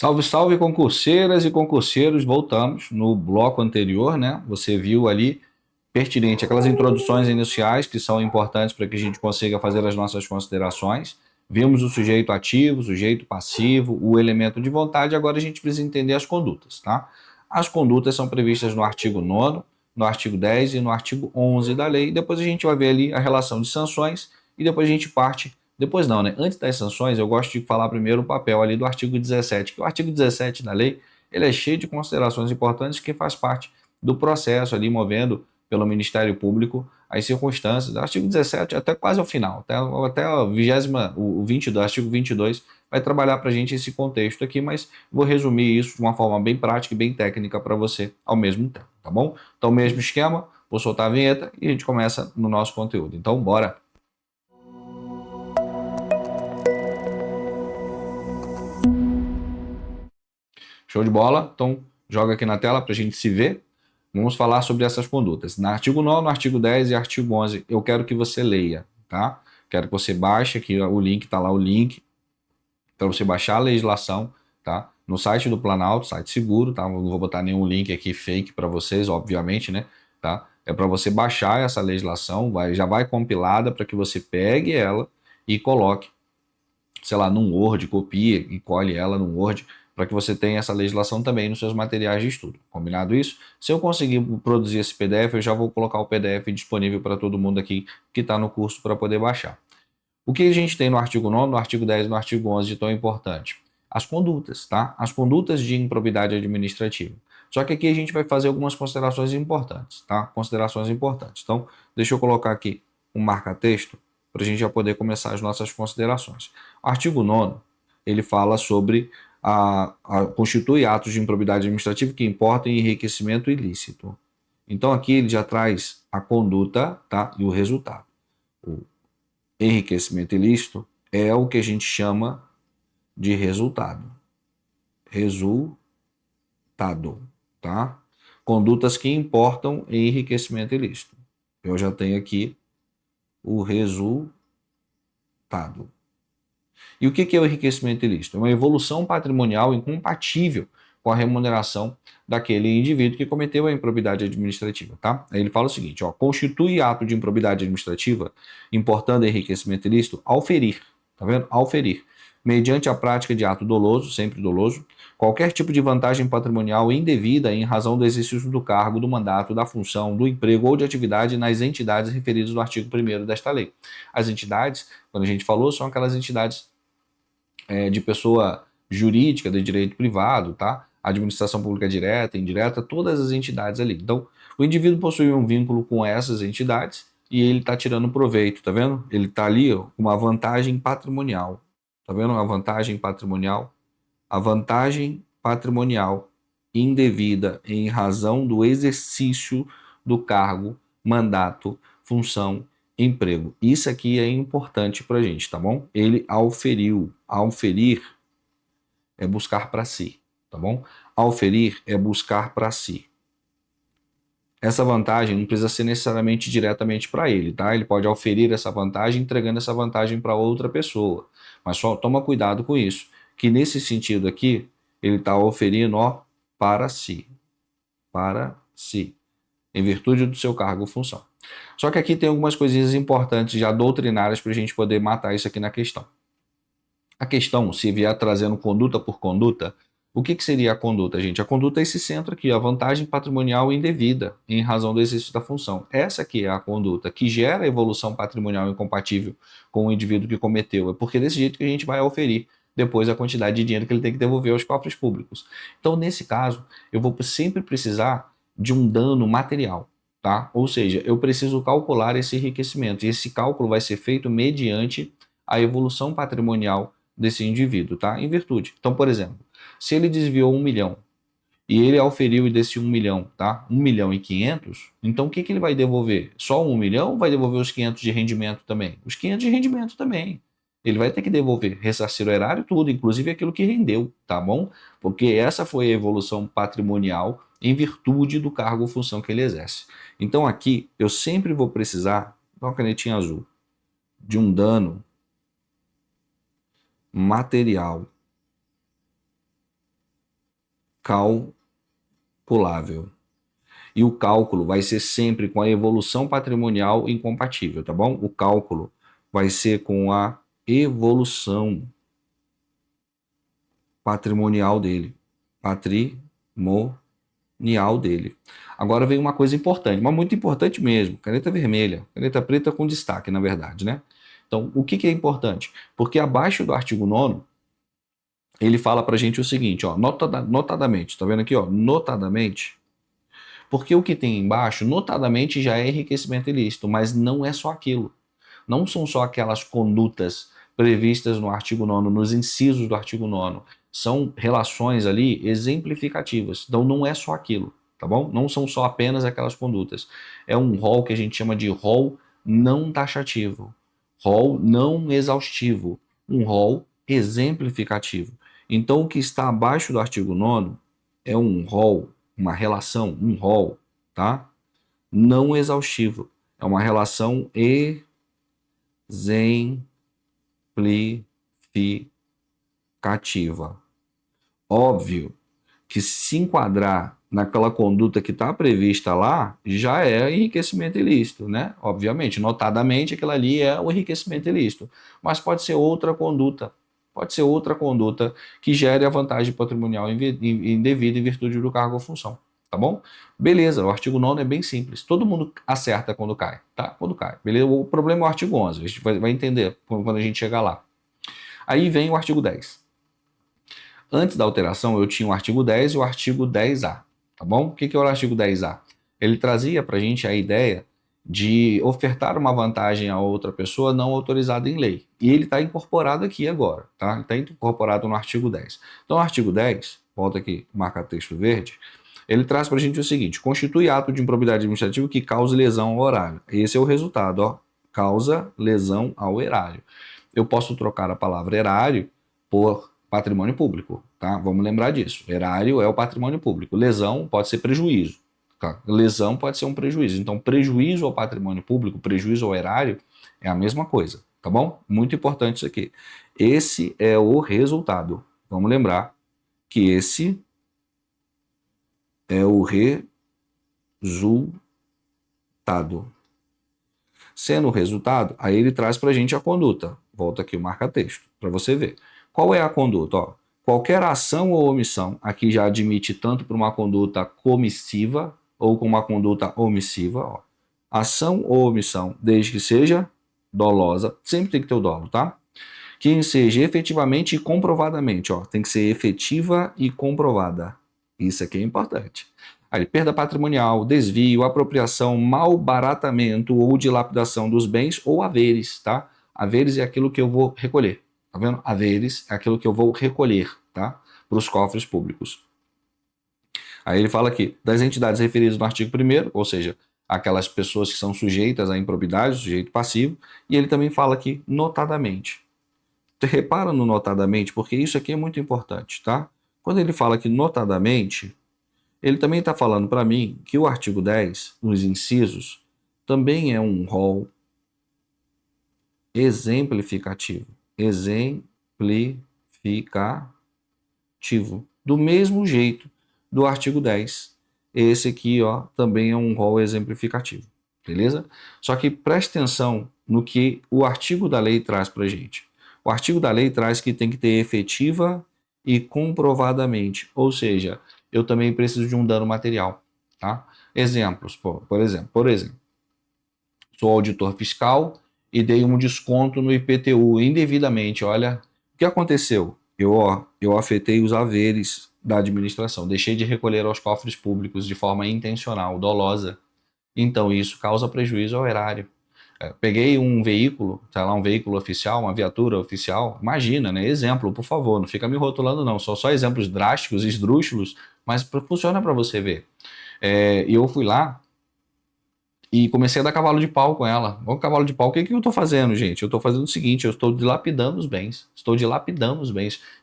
Salve, salve, concurseiras e concurseiros. Voltamos no bloco anterior, né? Você viu ali pertinente aquelas introduções iniciais que são importantes para que a gente consiga fazer as nossas considerações. Vimos o sujeito ativo, o sujeito passivo, o elemento de vontade. Agora a gente precisa entender as condutas, tá? As condutas são previstas no artigo 9º, no artigo 10 e no artigo 11 da lei. Depois a gente vai ver ali a relação de sanções e depois a gente parte. Depois não, né? Antes das sanções, eu gosto de falar primeiro o papel ali do artigo 17, que o artigo 17 da lei, ele é cheio de considerações importantes que faz parte do processo ali movendo pelo Ministério Público as circunstâncias. Artigo 17 até quase ao final, até a 20ª, o 22, artigo 22 vai trabalhar para a gente esse contexto aqui, mas vou resumir isso de uma forma bem prática e bem técnica para você ao mesmo tempo, tá bom? Então, mesmo esquema, vou soltar a vinheta e a gente começa no nosso conteúdo. Então, bora! Show de bola? Então, joga aqui na tela para a gente se ver. Vamos falar sobre essas condutas. No artigo 9º, artigo 10 e artigo 11, eu quero que você leia, tá? Quero que você baixe aqui o link, tá lá o link, para você baixar a legislação, tá? No site do Planalto, site seguro, tá? Não vou botar nenhum link aqui fake para vocês, obviamente, né? Tá? É para você baixar essa legislação, já vai compilada para que você pegue ela e coloque, sei lá, num Word, copie e colhe ela num Word, para que você tenha essa legislação também nos seus materiais de estudo. Combinado isso? Se eu conseguir produzir esse PDF, eu já vou colocar o PDF disponível para todo mundo aqui que está no curso para poder baixar. O que a gente tem no artigo 9º, no artigo 10 e no artigo 11 de tão importante? As condutas, tá? As condutas de improbidade administrativa. Só que aqui a gente vai fazer algumas considerações importantes, tá? Considerações importantes. Então, deixa eu colocar aqui um marca-texto para a gente já poder começar as nossas considerações. O artigo 9º, ele fala sobre constitui atos de improbidade administrativa que importam em enriquecimento ilícito. Então, aqui ele já traz a conduta, tá? E o resultado. O enriquecimento ilícito é o que a gente chama de resultado. Resultado, tá? Condutas que importam em enriquecimento ilícito. Eu já tenho aqui o resultado. E o que é o enriquecimento ilícito? É uma evolução patrimonial incompatível com a remuneração daquele indivíduo que cometeu a improbidade administrativa, tá? Aí ele fala o seguinte, ó, constitui ato de improbidade administrativa, importando enriquecimento ilícito, ao ferir, tá vendo? Ao ferir, mediante a prática de ato doloso, sempre doloso, qualquer tipo de vantagem patrimonial indevida em razão do exercício do cargo, do mandato, da função, do emprego ou de atividade nas entidades referidas no artigo 1º desta lei. As entidades, quando a gente falou, são aquelas entidades de pessoa jurídica, de direito privado, tá? Administração pública direta, indireta, todas as entidades ali. Então, o indivíduo possui um vínculo com essas entidades e ele está tirando proveito, tá vendo? Ele está ali com uma vantagem patrimonial, tá vendo? Uma vantagem patrimonial. A vantagem patrimonial indevida em razão do exercício do cargo, mandato, função, emprego. Isso aqui é importante para a gente, tá bom? Ele auferiu. Auferir é buscar para si, tá bom? Auferir é buscar para si. Essa vantagem não precisa ser necessariamente diretamente para ele, tá? Ele pode auferir essa vantagem entregando essa vantagem para outra pessoa. Mas só toma cuidado com isso, que nesse sentido aqui, ele está oferindo, ó, para si. Para si. Em virtude do seu cargo ou função. Só que aqui tem algumas coisinhas importantes já doutrinárias para a gente poder matar isso aqui na questão. A questão, se vier trazendo conduta por conduta, o que seria a conduta, gente? A conduta é esse centro aqui, a vantagem patrimonial indevida em razão do exercício da função. Essa aqui é a conduta que gera a evolução patrimonial incompatível com o indivíduo que cometeu. É porque desse jeito que a gente vai oferir depois a quantidade de dinheiro que ele tem que devolver aos cofres públicos. Então, nesse caso, eu vou sempre precisar de um dano material, tá? Ou seja, eu preciso calcular esse enriquecimento. E esse cálculo vai ser feito mediante a evolução patrimonial desse indivíduo, tá? Em virtude. Então, por exemplo, se ele desviou 1 milhão e ele auferiu desse 1 milhão, tá? 1 milhão e 500, então o que ele vai devolver? Só 1 milhão ou vai devolver os 500 de rendimento também? Os 500 de rendimento também. Ele vai ter que devolver, ressarcir o erário, tudo, inclusive aquilo que rendeu, tá bom? Porque essa foi a evolução patrimonial em virtude do cargo ou função que ele exerce. Então aqui eu sempre vou precisar, dá uma canetinha azul, de um dano material calculável. E o cálculo vai ser sempre com a evolução patrimonial incompatível, tá bom? O cálculo vai ser com a evolução patrimonial dele. Patrimonial dele. Agora vem uma coisa importante, mas muito importante mesmo. Caneta vermelha, caneta preta com destaque, na verdade, né? Então, o que é importante? Porque abaixo do artigo 9º, ele fala pra gente o seguinte, ó, notadamente, tá vendo aqui, ó, notadamente, porque o que tem embaixo, notadamente, já é enriquecimento ilícito, mas não é só aquilo. Não são só aquelas condutas previstas no artigo 9º, nos incisos do artigo 9º. São relações ali exemplificativas. Então não é só aquilo, tá bom? Não são só apenas aquelas condutas. É um rol que a gente chama de rol não taxativo, rol não exaustivo, um rol exemplificativo. Então o que está abaixo do artigo 9º é um rol, uma relação, um rol, tá? Não exaustivo. É uma relação exemplificativa. Óbvio que se enquadrar naquela conduta que está prevista lá, já é enriquecimento ilícito, né? Obviamente, notadamente, aquilo ali é o enriquecimento ilícito. Mas pode ser outra conduta. Pode ser outra conduta que gere a vantagem patrimonial indevida em virtude do cargo ou função. Tá bom? Beleza, o artigo 9º é bem simples. Todo mundo acerta quando cai, tá? Quando cai. Beleza? O problema é o artigo 11. A gente vai entender quando a gente chegar lá. Aí vem o artigo 10. Antes da alteração, eu tinha o artigo 10 e o artigo 10A, tá bom? O que é o artigo 10A? Ele trazia para a gente a ideia de ofertar uma vantagem a outra pessoa não autorizada em lei. E ele está incorporado aqui agora, tá? Está incorporado no artigo 10. Então, o artigo 10, volta aqui, marca texto verde, ele traz para a gente o seguinte: constitui ato de improbidade administrativa que cause lesão ao erário. Esse é o resultado, ó. Causa lesão ao erário. Eu posso trocar a palavra erário por patrimônio público, tá? Vamos lembrar disso. Erário é o patrimônio público. Lesão pode ser prejuízo. Tá? Lesão pode ser um prejuízo. Então, prejuízo ao patrimônio público, prejuízo ao erário é a mesma coisa, tá bom? Muito importante isso aqui. Esse é o resultado. Vamos lembrar que esse é o resultado. Sendo o resultado, aí ele traz para a gente a conduta. Volta aqui o marca-texto, para você ver. Qual é a conduta? Ó, qualquer ação ou omissão, aqui já admite tanto para uma conduta comissiva ou com uma conduta omissiva. Ó. Ação ou omissão, desde que seja dolosa, sempre tem que ter o dolo, tá? Que seja efetivamente e comprovadamente. Ó, tem que ser efetiva e comprovada. Isso aqui é importante. Aí, perda patrimonial, desvio, apropriação, malbaratamento ou dilapidação dos bens ou haveres, tá? Haveres é aquilo que eu vou recolher, tá vendo? Haveres é aquilo que eu vou recolher, tá? Para os cofres públicos. Aí ele fala aqui, das entidades referidas no artigo 1º, ou seja, aquelas pessoas que são sujeitas à improbidade, sujeito passivo, e ele também fala aqui, notadamente. Você repara no notadamente, porque isso aqui é muito importante, tá? Quando ele fala que notadamente, ele também está falando para mim que o artigo 10, nos incisos, também é um rol exemplificativo. Exemplificativo. Do mesmo jeito do artigo 10. Esse aqui, ó, também é um rol exemplificativo. Beleza? Só que preste atenção no que o artigo da lei traz para a gente. O artigo da lei traz que tem que ter efetiva e comprovadamente. Ou seja, eu também preciso de um dano material. Tá? Exemplos, por exemplo, sou auditor fiscal e dei um desconto no IPTU indevidamente. Olha, o que aconteceu? Eu afetei os haveres da administração, deixei de recolher aos cofres públicos de forma intencional, dolosa. Então isso causa prejuízo ao erário. Peguei um veículo, sei lá, um veículo oficial, uma viatura oficial, imagina, né? Exemplo, por favor, não fica me rotulando não, só exemplos drásticos, esdrúxulos, mas funciona para você ver. E eu fui lá e comecei a dar cavalo de pau com ela. Bom, cavalo de pau, o que eu estou fazendo, gente? Eu estou fazendo o seguinte, eu estou dilapidando os bens,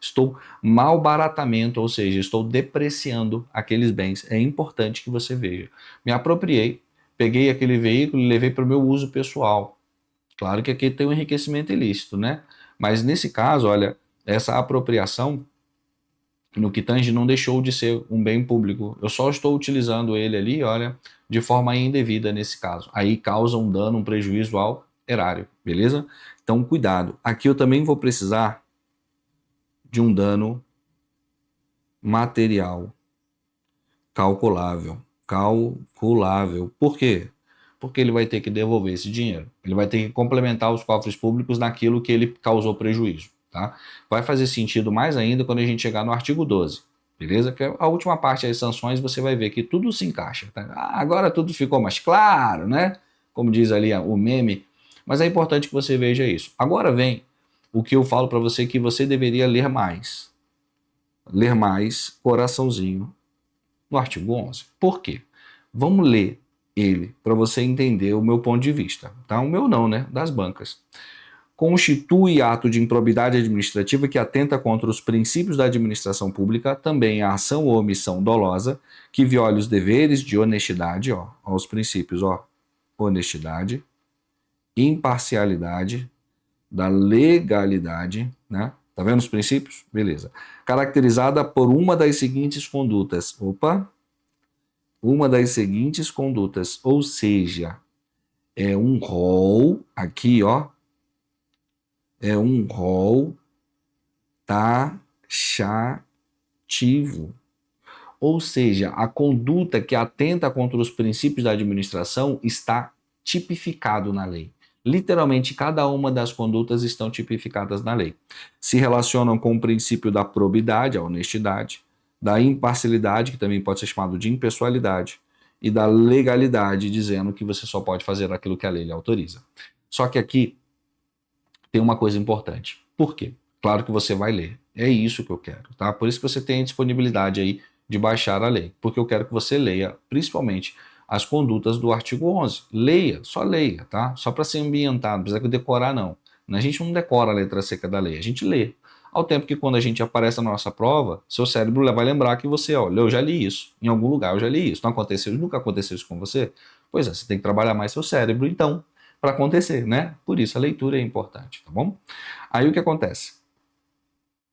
estou malbaratamento, ou seja, estou depreciando aqueles bens. É importante que você veja. Me apropriei, peguei aquele veículo e levei para o meu uso pessoal. Claro que aqui tem um enriquecimento ilícito, né? Mas nesse caso, olha, essa apropriação no que tange, não deixou de ser um bem público. Eu só estou utilizando ele ali, olha, de forma indevida nesse caso. Aí causa um dano, um prejuízo ao erário, beleza? Então, cuidado. Aqui eu também vou precisar de um dano material calculável. Calculável. Por quê? Porque ele vai ter que devolver esse dinheiro. Ele vai ter que complementar os cofres públicos naquilo que ele causou prejuízo. Tá? Vai fazer sentido mais ainda quando a gente chegar no artigo 12. Beleza? Que a última parte das sanções você vai ver que tudo se encaixa. Tá? Agora tudo ficou mais claro, né? Como diz ali o meme. Mas é importante que você veja isso. Agora vem o que eu falo para você que você deveria ler mais. Ler mais, coraçãozinho, no artigo 11. Por quê? Vamos ler ele para você entender o meu ponto de vista. Tá? O meu não, né? Das bancas. Constitui ato de improbidade administrativa que atenta contra os princípios da administração pública, também a ação ou omissão dolosa que viole os deveres de honestidade, ó, os princípios, ó, honestidade, imparcialidade, da legalidade, né? Tá vendo os princípios? Beleza. Caracterizada por uma das seguintes condutas. Opa! Uma das seguintes condutas, ou seja, é um rol, aqui, ó, é um rol taxativo. Ou seja, a conduta que atenta contra os princípios da administração está tipificado na lei. Literalmente, cada uma das condutas estão tipificadas na lei. Se relacionam com o princípio da probidade, a honestidade, da imparcialidade, que também pode ser chamado de impessoalidade, e da legalidade, dizendo que você só pode fazer aquilo que a lei lhe autoriza. Só que aqui tem uma coisa importante. Por quê? Claro que você vai ler. É isso que eu quero, tá? Por isso que você tem a disponibilidade aí de baixar a lei, porque eu quero que você leia, principalmente, as condutas do artigo 11. Leia, só leia, tá? Só para ser ambientado, não precisa decorar, não. A gente não decora a letra seca da lei, a gente lê. Ao tempo que quando a gente aparece na nossa prova, seu cérebro vai lembrar que você, olha, eu já li isso, em algum lugar eu já li isso. Não aconteceu, nunca aconteceu isso com você? Pois é, você tem que trabalhar mais seu cérebro, então, para acontecer, né? Por isso a leitura é importante, tá bom? Aí o que acontece?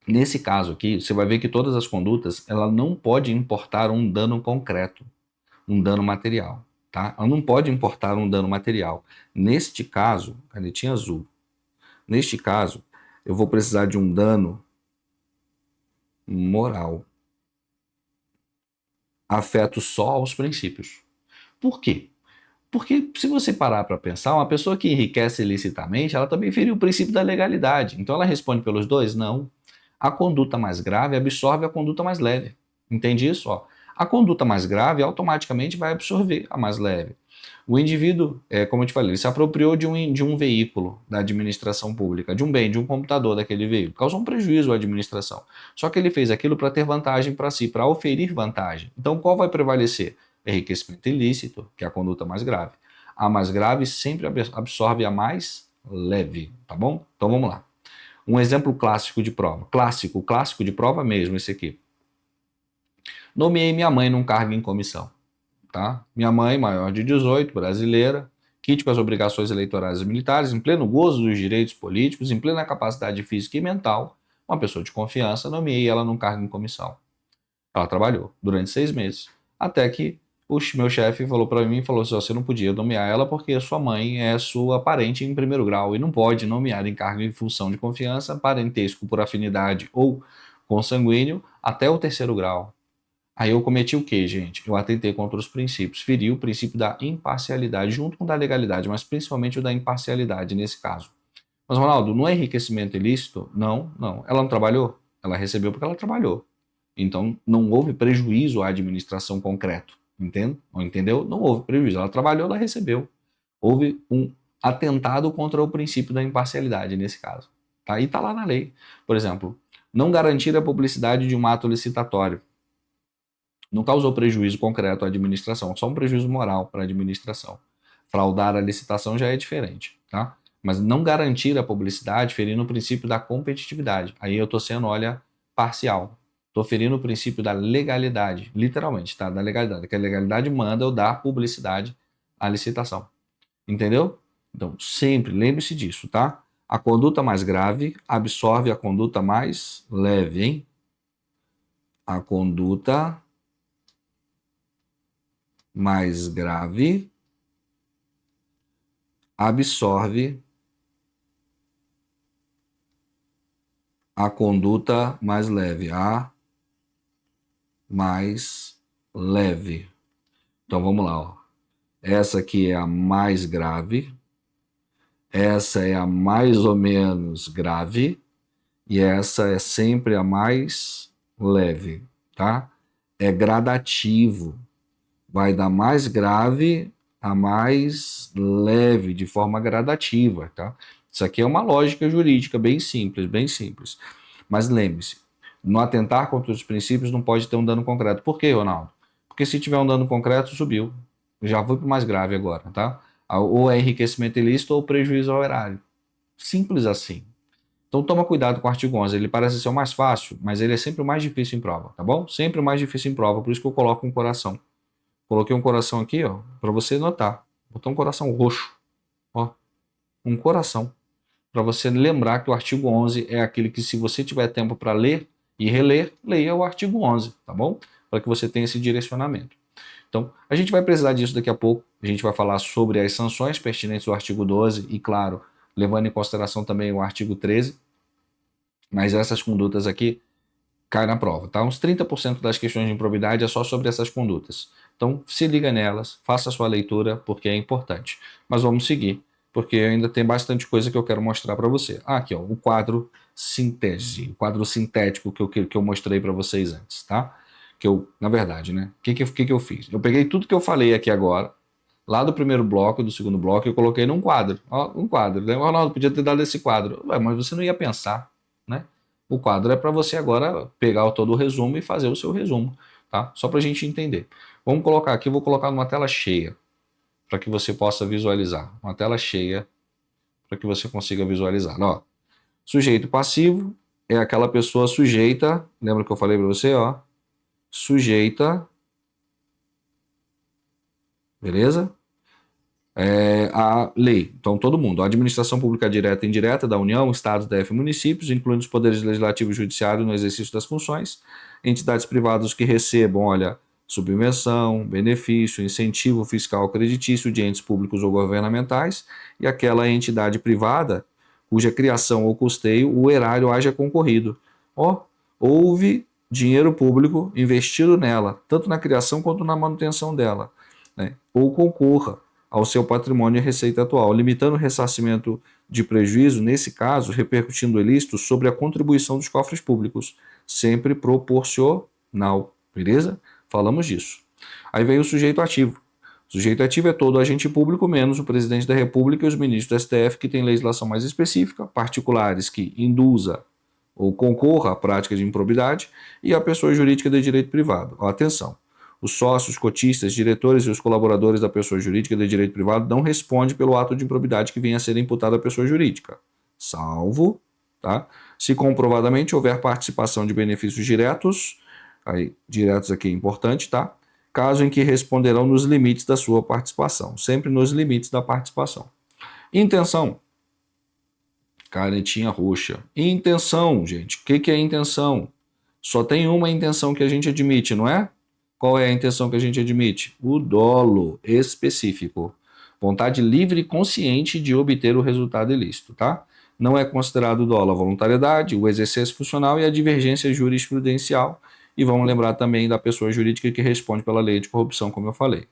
Nesse caso aqui, você vai ver que todas as condutas, ela não pode importar um dano concreto, um dano material, tá? Ela não pode importar um dano material. Neste caso, canetinha azul. Neste caso, eu vou precisar de um dano moral, afeto só aos princípios. Por quê? Porque se você parar para pensar, uma pessoa que enriquece ilicitamente, ela também feriu o princípio da legalidade. Então ela responde pelos dois? Não. A conduta mais grave absorve a conduta mais leve. Entende isso? Ó, a conduta mais grave automaticamente vai absorver a mais leve. O indivíduo, como eu te falei, ele se apropriou de um veículo da administração pública, de um bem, de um computador daquele veículo, causou um prejuízo à administração. Só que ele fez aquilo para ter vantagem para si, para oferir vantagem. Então qual vai prevalecer? Enriquecimento ilícito, que é a conduta mais grave. A mais grave sempre absorve a mais leve, tá bom? Então vamos lá. Um exemplo clássico de prova. Clássico de prova mesmo, esse aqui. Nomeei minha mãe num cargo em comissão. Tá? Minha mãe, maior de 18, brasileira, quite com as obrigações eleitorais e militares, em pleno gozo dos direitos políticos, em plena capacidade física e mental, uma pessoa de confiança, nomeei ela num cargo em comissão. Ela trabalhou durante 6 meses, até que o meu chefe falou para mim, falou assim, você não podia nomear ela porque sua mãe é sua parente em primeiro grau e não pode nomear em cargo em função de confiança, parentesco por afinidade ou consanguíneo até o terceiro grau. Aí eu cometi o quê, gente? Eu atentei contra os princípios, feri o princípio da imparcialidade junto com o da legalidade, mas principalmente o da imparcialidade nesse caso. Mas, Ronaldo, não é enriquecimento ilícito? Não, não. Ela não trabalhou? Ela recebeu porque ela trabalhou. Então, não houve prejuízo à administração concreto. Entende? Entendeu? Não houve prejuízo. Ela trabalhou, ela recebeu. Houve um atentado contra o princípio da imparcialidade nesse caso. Tá? E está lá na lei. Por exemplo, não garantir a publicidade de um ato licitatório. Não causou prejuízo concreto à administração, só um prejuízo moral para a administração. Fraudar a licitação já é diferente, tá? Mas não garantir a publicidade ferindo o princípio da competitividade. Aí eu estou sendo, olha, parcial. Estou ferindo o princípio da legalidade, literalmente, tá? Da legalidade. Que a legalidade manda eu dar publicidade à licitação. Entendeu? Então, sempre lembre-se disso, tá? A conduta mais grave absorve a conduta mais leve, hein? a conduta mais grave absorve a conduta mais leve, a mais leve. Então vamos lá, ó. Essa aqui é a mais grave, essa é a mais ou menos grave e essa é sempre a mais leve, tá? É gradativo, vai da mais grave a mais leve, de forma gradativa, tá? Isso aqui é uma lógica jurídica bem simples, bem simples. Mas lembre-se, no atentar contra os princípios não pode ter um dano concreto. Por quê, Ronaldo? Porque se tiver um dano concreto, subiu. Já foi para o mais grave agora, tá? Ou é enriquecimento ilícito ou prejuízo ao erário. Simples assim. Então toma cuidado com o artigo 11, ele parece ser o mais fácil, mas ele é sempre o mais difícil em prova, tá bom? Sempre o mais difícil em prova, por isso que eu coloco um coração. Coloquei um coração aqui, ó, para você notar. Botou um coração roxo, ó, um coração, para você lembrar que o artigo 11 é aquele que, se você tiver tempo para ler e reler, leia o artigo 11, tá bom? Para que você tenha esse direcionamento. Então, a gente vai precisar disso daqui a pouco. A gente vai falar sobre as sanções pertinentes ao artigo 12 e, claro, levando em consideração também o artigo 13. Mas essas condutas aqui caem na prova, tá? Uns 30% das questões de improbidade é só sobre essas condutas. Então, se liga nelas, faça a sua leitura, porque é importante. Mas vamos seguir, porque ainda tem bastante coisa que eu quero mostrar para você. Ah, aqui, ó, o quadro síntese, o quadro sintético que eu mostrei para vocês antes, tá? Que eu, na verdade, né? O que eu fiz? Eu peguei tudo que eu falei aqui agora, lá do primeiro bloco, do segundo bloco, eu coloquei num quadro. Ó, um quadro. O Ronaldo podia ter dado esse quadro. Ué, mas você não ia pensar, né? O quadro é para você agora pegar todo o resumo e fazer o seu resumo, tá? Só para a gente entender. Vamos colocar aqui, vou colocar numa tela cheia, para que você possa visualizar. Uma tela cheia, para que você consiga visualizar. Ó, sujeito passivo é aquela pessoa sujeita, lembra que eu falei para você, ó? Sujeita, beleza? A lei. Então, todo mundo. A administração pública direta e indireta da União, Estados, DF e municípios, incluindo os poderes legislativo e judiciário no exercício das funções, entidades privadas que recebam, olha, subvenção, benefício, incentivo fiscal creditício de entes públicos ou governamentais, e aquela entidade privada cuja criação ou custeio o erário haja concorrido. Ó, houve dinheiro público investido nela, tanto na criação quanto na manutenção dela, né? Ou concorra ao seu patrimônio e receita atual, limitando o ressarcimento de prejuízo, nesse caso, repercutindo o ilícito sobre a contribuição dos cofres públicos, sempre proporcional, beleza? Falamos disso. Aí vem o sujeito ativo. O sujeito ativo é todo agente público, menos o presidente da República e os ministros do STF, que têm legislação mais específica, particulares que induza ou concorra à prática de improbidade, e a pessoa jurídica de direito privado. Ó, atenção. Os sócios, cotistas, diretores e os colaboradores da pessoa jurídica de direito privado não respondem pelo ato de improbidade que venha a ser imputado à pessoa jurídica, salvo, tá? Se comprovadamente houver participação de benefícios diretos, aí diretos aqui é importante, tá? Caso em que responderão nos limites da sua participação, sempre nos limites da participação. Intenção. Canetinha roxa. Intenção, gente. O que é intenção? Só tem uma intenção que a gente admite, não é? Qual é a intenção que a gente admite? O dolo específico. Vontade livre e consciente de obter o resultado ilícito, tá? Não é considerado dolo a voluntariedade, o exercício funcional e a divergência jurisprudencial. E vamos lembrar também da pessoa jurídica que responde pela lei de corrupção, como eu falei.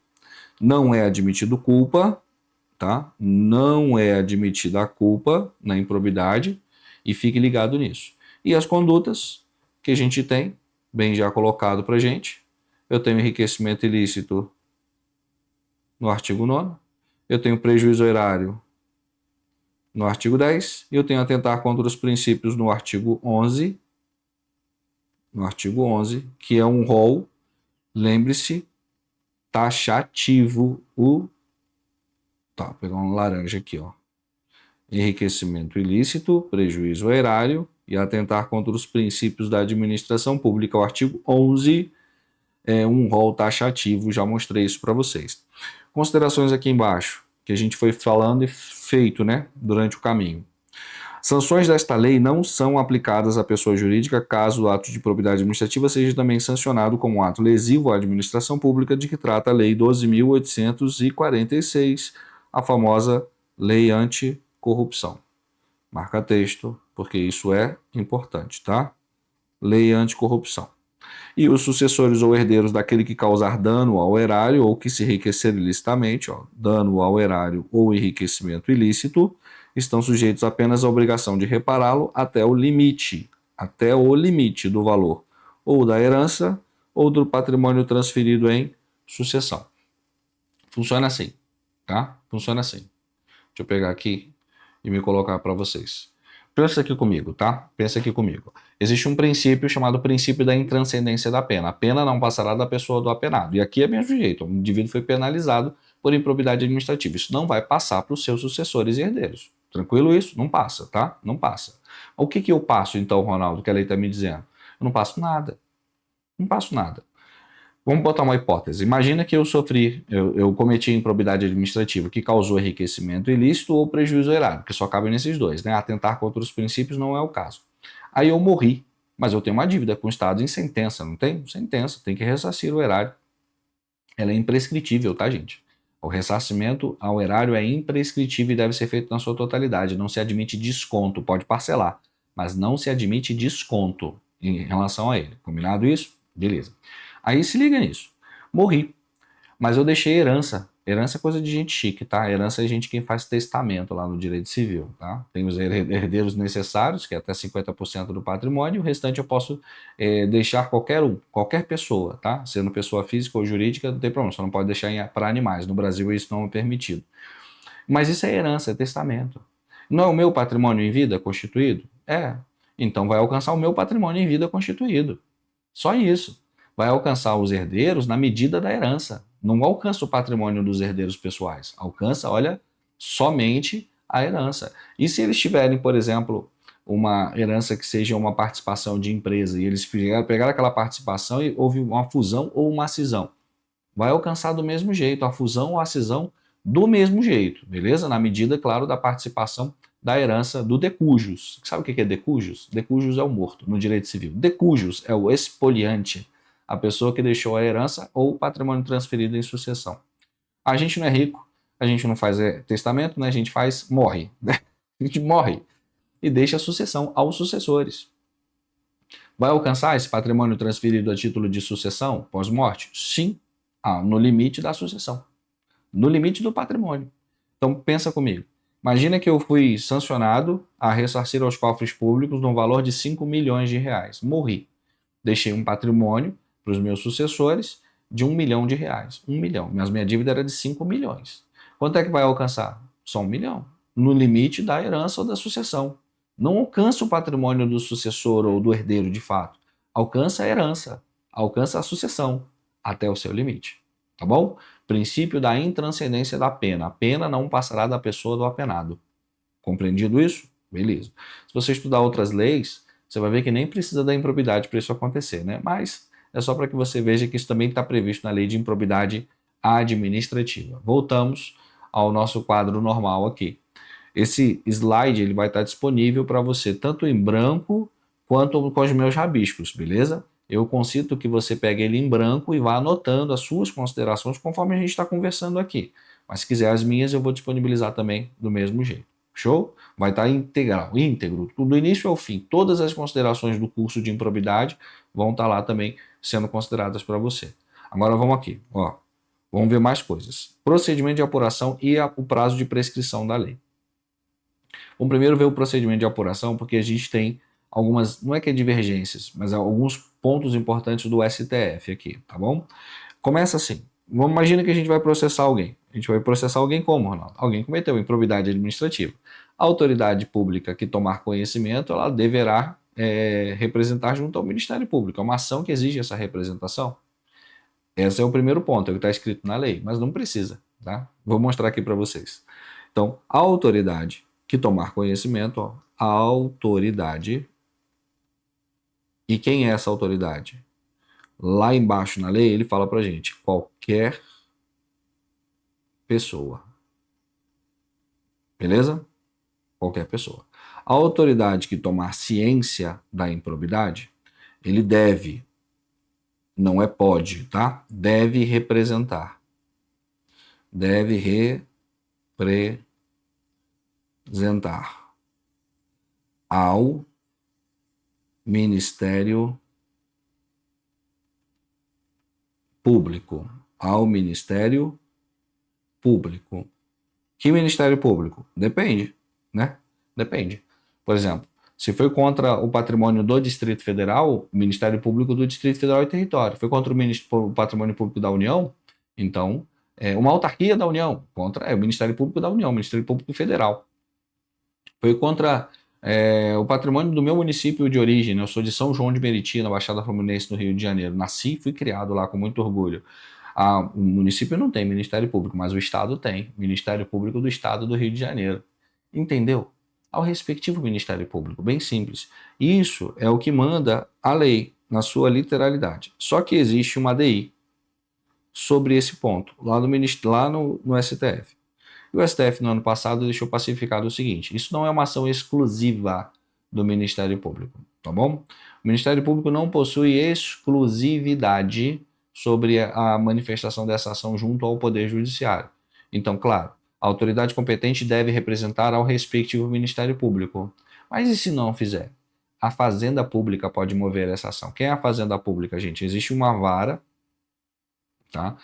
Não é admitido culpa, tá? Não é admitida a culpa na improbidade, e fique ligado nisso. E as condutas que a gente tem, bem já colocado para gente. Eu tenho enriquecimento ilícito no artigo 9º, eu tenho prejuízo erário no artigo 10, e eu tenho atentar contra os princípios no artigo 11, que é um rol, lembre-se, taxativo, tá, vou pegar um laranja aqui, ó. Enriquecimento ilícito, prejuízo erário e atentar contra os princípios da administração pública. O artigo 11 é um rol taxativo, já mostrei isso para vocês. Considerações aqui embaixo, que a gente foi falando e feito, né, durante o caminho. Sanções desta lei não são aplicadas à pessoa jurídica caso o ato de improbidade administrativa seja também sancionado como um ato lesivo à administração pública de que trata a Lei 12.846, a famosa Lei Anticorrupção. Marca texto, porque isso é importante, tá? Lei Anticorrupção. E os sucessores ou herdeiros daquele que causar dano ao erário ou que se enriquecer ilicitamente, dano ao erário ou enriquecimento ilícito, estão sujeitos apenas à obrigação de repará-lo até o limite do valor ou da herança ou do patrimônio transferido em sucessão. Funciona assim, tá? Funciona assim. Deixa eu pegar aqui e me colocar para vocês. Pensa aqui comigo, tá? Pensa aqui comigo. Existe um princípio chamado princípio da intranscendência da pena. A pena não passará da pessoa do apenado. E aqui é o mesmo jeito. O indivíduo foi penalizado por improbidade administrativa. Isso não vai passar para os seus sucessores e herdeiros. Tranquilo isso? Não passa, tá? Não passa. O que eu passo então, Ronaldo, que a lei está me dizendo? Eu não passo nada. Não passo nada. Vamos botar uma hipótese. Imagina que eu cometi improbidade administrativa que causou enriquecimento ilícito ou prejuízo erário, que só cabe nesses dois, né? Atentar contra os princípios não é o caso. Aí eu morri, mas eu tenho uma dívida com o Estado em sentença, não tem? Sentença, tem que ressarcir o erário. Ela é imprescritível, tá, gente? O ressarcimento ao erário é imprescritível e deve ser feito na sua totalidade. Não se admite desconto, pode parcelar, mas não se admite desconto em relação a ele. Combinado isso? Beleza. Aí se liga nisso. Morri, mas eu deixei herança. Herança é coisa de gente chique, tá? Herança é gente que faz testamento lá no direito civil, tá? Tem os herdeiros necessários, que é até 50% do patrimônio, e o restante eu posso deixar qualquer pessoa, tá? Sendo pessoa física ou jurídica, não tem problema, só não pode deixar para animais. No Brasil isso não é permitido. Mas isso é herança, é testamento. Não é o meu patrimônio em vida constituído? É. Então vai alcançar o meu patrimônio em vida constituído. Só isso. Vai alcançar os herdeiros na medida da herança. Não alcança o patrimônio dos herdeiros pessoais. Alcança, olha, somente a herança. E se eles tiverem, por exemplo, uma herança que seja uma participação de empresa e eles pegaram aquela participação e houve uma fusão ou uma cisão, vai alcançar do mesmo jeito, a fusão ou a cisão do mesmo jeito, beleza? Na medida, claro, da participação da herança do decujus. Sabe o que é decujus? Decujus é o morto no direito civil. Decujus é o expoliante, a pessoa que deixou a herança ou o patrimônio transferido em sucessão. A gente não é rico, a gente não faz testamento, né? A gente morre. Né? A gente morre e deixa a sucessão aos sucessores. Vai alcançar esse patrimônio transferido a título de sucessão pós-morte? Sim, no limite da sucessão, no limite do patrimônio. Então pensa comigo. Imagina que eu fui sancionado a ressarcir aos cofres públicos no valor de 5 milhões de reais. Morri. Deixei um patrimônio para os meus sucessores de 1 milhão de reais. 1 milhão. Mas minha dívida era de 5 milhões. Quanto é que vai alcançar? Só 1 milhão. No limite da herança ou da sucessão. Não alcança o patrimônio do sucessor ou do herdeiro de fato. Alcança a herança. Alcança a sucessão até o seu limite. Tá bom? Princípio da intranscendência da pena. A pena não passará da pessoa do apenado. Compreendido isso? Beleza. Se você estudar outras leis, você vai ver que nem precisa da improbidade para isso acontecer, né? Mas é só para que você veja que isso também está previsto na lei de improbidade administrativa. Voltamos ao nosso quadro normal aqui. Esse slide ele vai estar disponível para você tanto em branco quanto com os meus rabiscos, beleza? Eu concito que você pegue ele em branco e vá anotando as suas considerações conforme a gente está conversando aqui. Mas se quiser as minhas, eu vou disponibilizar também do mesmo jeito. Show? Vai estar íntegro, do início ao fim. Todas as considerações do curso de improbidade vão estar lá também sendo consideradas para você. Agora vamos aqui, ó. Vamos ver mais coisas. Procedimento de apuração e o prazo de prescrição da lei. Vamos primeiro ver o procedimento de apuração, porque a gente tem algumas, não é que é divergências, mas alguns pontos importantes do STF aqui, tá bom? Começa assim. Vamos imaginar que a gente vai processar alguém. A gente vai processar alguém como, Ronaldo? Alguém cometeu improbidade administrativa. A autoridade pública que tomar conhecimento, ela deverá representar junto ao Ministério Público. É uma ação que exige essa representação. Esse é o primeiro ponto, é o que está escrito na lei, mas não precisa, tá? Vou mostrar aqui para vocês. Então, a autoridade que tomar conhecimento, ó, a autoridade. E quem é essa autoridade? Lá embaixo na lei ele fala pra gente, qualquer pessoa. Beleza? Qualquer pessoa. A autoridade que tomar ciência da improbidade, ele deve, não é pode, tá? Deve representar. Deve representar ao Ministério Público. Ao Ministério Público. Que Ministério Público? Depende, né? Depende. Por exemplo, se foi contra o patrimônio do Distrito Federal, o Ministério Público do Distrito Federal e Território. Foi contra o patrimônio público da União, então, uma autarquia da União, contra o Ministério Público da União, o Ministério Público Federal. Foi contra o patrimônio do meu município de origem, né? Eu sou de São João de Meriti, na Baixada Fluminense, no Rio de Janeiro. Nasci e fui criado lá com muito orgulho. O município não tem Ministério Público, mas o Estado tem. Ministério Público do Estado do Rio de Janeiro. Entendeu? Ao respectivo Ministério Público, bem simples. Isso é o que manda a lei, na sua literalidade. Só que existe uma ADI sobre esse ponto, lá no STF. E o STF, no ano passado, deixou pacificado o seguinte: isso não é uma ação exclusiva do Ministério Público, tá bom? O Ministério Público não possui exclusividade sobre a manifestação dessa ação junto ao Poder Judiciário. Então, claro, a autoridade competente deve representar ao respectivo Ministério Público. Mas e se não fizer? A Fazenda Pública pode mover essa ação. Quem é a Fazenda Pública, gente? Existe uma vara, tá?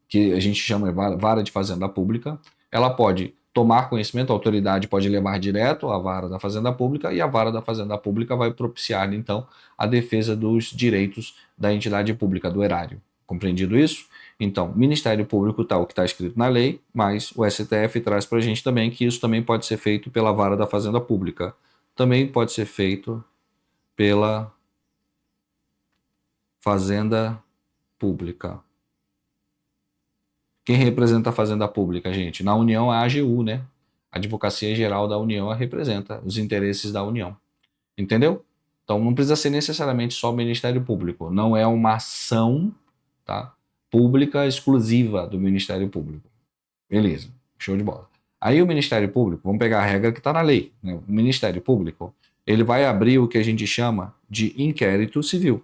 Que a gente chama de vara de Fazenda Pública. Ela pode tomar conhecimento, a autoridade pode levar direto à vara da Fazenda Pública e a vara da Fazenda Pública vai propiciar, então, a defesa dos direitos da entidade pública, do erário. Compreendido isso? Então, Ministério Público está o que está escrito na lei, mas o STF traz para a gente também que isso também pode ser feito pela vara da Fazenda Pública. Também pode ser feito pela Fazenda Pública. Quem representa a Fazenda Pública, gente? Na União, a AGU, né? A Advocacia Geral da União representa os interesses da União. Entendeu? Então, não precisa ser necessariamente só o Ministério Público. Não é uma ação, tá, pública exclusiva do Ministério Público. Beleza, show de bola. Aí o Ministério Público, vamos pegar a regra que está na lei, né? O Ministério Público, ele vai abrir o que a gente chama de inquérito civil.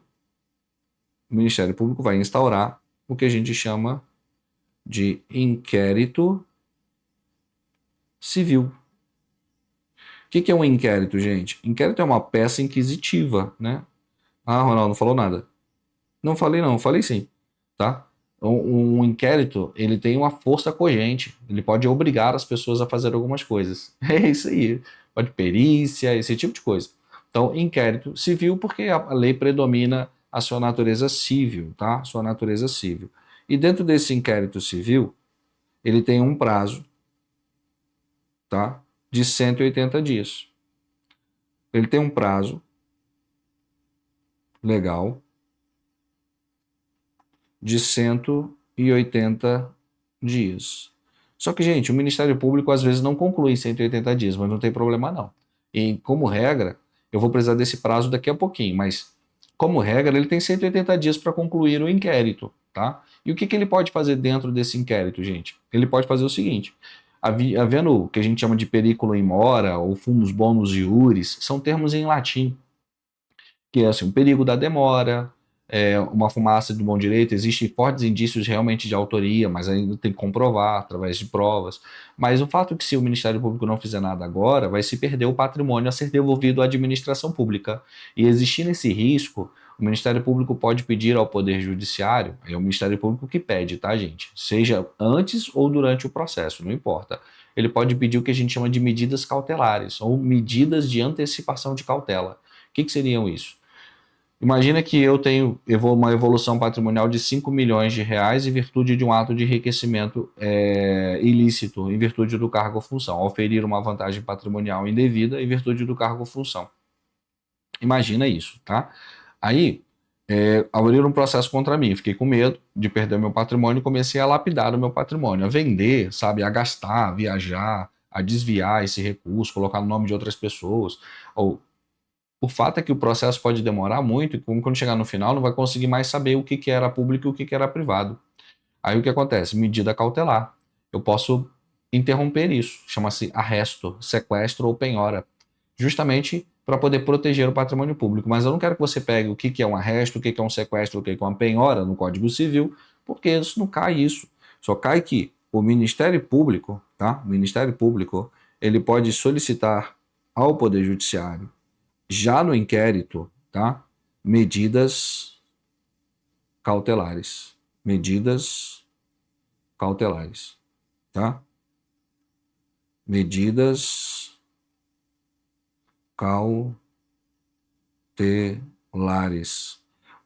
O Ministério Público vai instaurar o que a gente chama de inquérito civil. O que é um inquérito, gente? Inquérito é uma peça inquisitiva, né? Ah, Ronaldo, não falou nada. Não falei não, falei sim, tá? Um inquérito, ele tem uma força cogente, ele pode obrigar as pessoas a fazer algumas coisas. É isso aí, pode perícia, esse tipo de coisa. Então, inquérito civil, porque a lei predomina a sua natureza civil, tá? Sua natureza civil. E dentro desse inquérito civil, ele tem um prazo, tá, de 180 dias. Ele tem um prazo legal de 180 dias. Só que, gente, o Ministério Público às vezes não conclui em 180 dias, mas não tem problema não. E como regra, eu vou precisar desse prazo daqui a pouquinho, mas como regra, ele tem 180 dias para concluir o inquérito, tá? E o que ele pode fazer dentro desse inquérito, gente? Ele pode fazer o seguinte: havendo o que a gente chama de periculum in mora ou fumus bonus iuris, são termos em latim, que é assim, o perigo da demora, uma fumaça do bom direito, existem fortes indícios realmente de autoria, mas ainda tem que comprovar através de provas. Mas o fato é que se o Ministério Público não fizer nada agora, vai se perder o patrimônio a ser devolvido à administração pública. E existindo esse risco, o Ministério Público pode pedir ao Poder Judiciário, é o Ministério Público que pede, tá, gente? Seja antes ou durante o processo, não importa. Ele pode pedir o que a gente chama de medidas cautelares, ou medidas de antecipação de cautela. O que seriam isso? Imagina que eu tenho uma evolução patrimonial de 5 milhões de reais em virtude de um ato de enriquecimento ilícito, em virtude do cargo ou função, ao oferir uma vantagem patrimonial indevida em virtude do cargo ou função. Imagina isso, tá? Aí, abriram um processo contra mim, fiquei com medo de perder o meu patrimônio e comecei a lapidar o meu patrimônio, a vender, sabe, a gastar, a viajar, a desviar esse recurso, colocar no nome de outras pessoas, ou o fato é que o processo pode demorar muito e quando chegar no final não vai conseguir mais saber o que era público e o que era privado. Aí o que acontece? Medida cautelar. Eu posso interromper isso. Chama-se arresto, sequestro ou penhora, justamente para poder proteger o patrimônio público. Mas eu não quero que você pegue o que é um arresto, o que é um sequestro, o que é uma penhora no Código Civil, porque isso não cai isso. Só cai que o Ministério Público, tá? O Ministério Público, ele pode solicitar ao Poder Judiciário, já no inquérito, tá? Medidas cautelares. Medidas cautelares, tá? Medidas cautelares,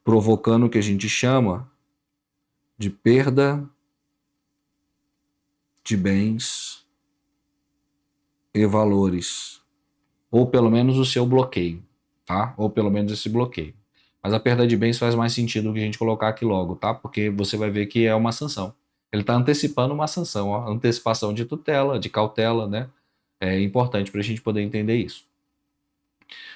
provocando o que a gente chama de perda de bens e valores, ou pelo menos o seu bloqueio, tá? Ou pelo menos esse bloqueio. Mas a perda de bens faz mais sentido do que a gente colocar aqui logo, tá? Porque você vai ver que é uma sanção. Ele está antecipando uma sanção, ó, antecipação de tutela, de cautela, né? É importante para a gente poder entender isso.